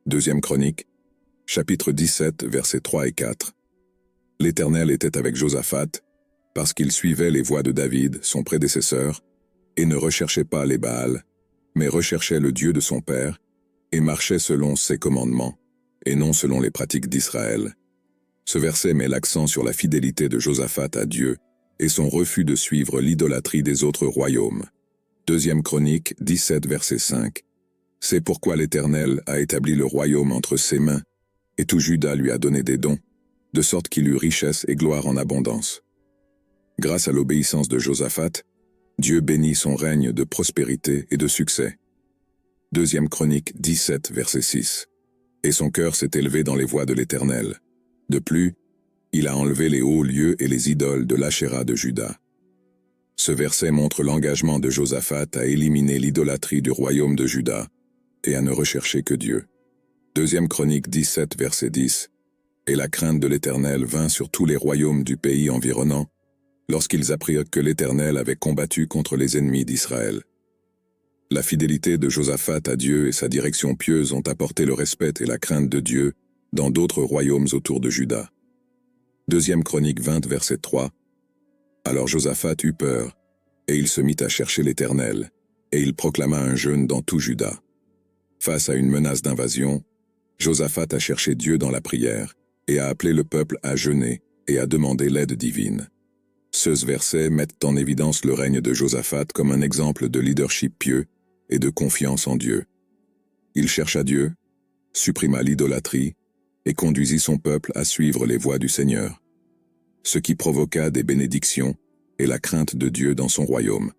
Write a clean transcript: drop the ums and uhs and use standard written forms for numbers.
Deuxième Chronique, chapitre 17, versets 3 et 4. L'Éternel était avec Josaphat, parce qu'il suivait les voies de David, son prédécesseur, et ne recherchait pas les Baals, mais recherchait le Dieu de son père, et marchait selon ses commandements, et non selon les pratiques d'Israël. Ce verset met l'accent sur la fidélité de Josaphat à Dieu et son refus de suivre l'idolâtrie des autres royaumes. Deuxième Chronique 17, verset 5. C'est pourquoi l'Éternel a établi le royaume entre ses mains, et tout Juda lui a donné des dons, de sorte qu'il eut richesse et gloire en abondance. Grâce à l'obéissance de Josaphat, Dieu bénit son règne de prospérité et de succès. Deuxième Chronique 17, verset 6. Et son cœur s'est élevé dans les voies de l'Éternel. De plus, il a enlevé les hauts lieux et les idoles de l'Achéra de Juda. Ce verset montre l'engagement de Josaphat à éliminer l'idolâtrie du royaume de Juda et à ne rechercher que Dieu. Deuxième Chronique 17, verset 10. Et la crainte de l'Éternel vint sur tous les royaumes du pays environnant, lorsqu'ils apprirent que l'Éternel avait combattu contre les ennemis d'Israël. La fidélité de Josaphat à Dieu et sa direction pieuse ont apporté le respect et la crainte de Dieu dans d'autres royaumes autour de Juda. Deuxième Chronique 20, verset 3. Alors Josaphat eut peur, et il se mit à chercher l'Éternel, et il proclama un jeûne dans tout Juda. Face à une menace d'invasion, Josaphat a cherché Dieu dans la prière, et a appelé le peuple à jeûner et à demander l'aide divine. Ces versets mettent en évidence le règne de Josaphat comme un exemple de leadership pieux et de confiance en Dieu. Il chercha Dieu, supprima l'idolâtrie, et conduisit son peuple à suivre les voies du Seigneur, ce qui provoqua des bénédictions et la crainte de Dieu dans son royaume.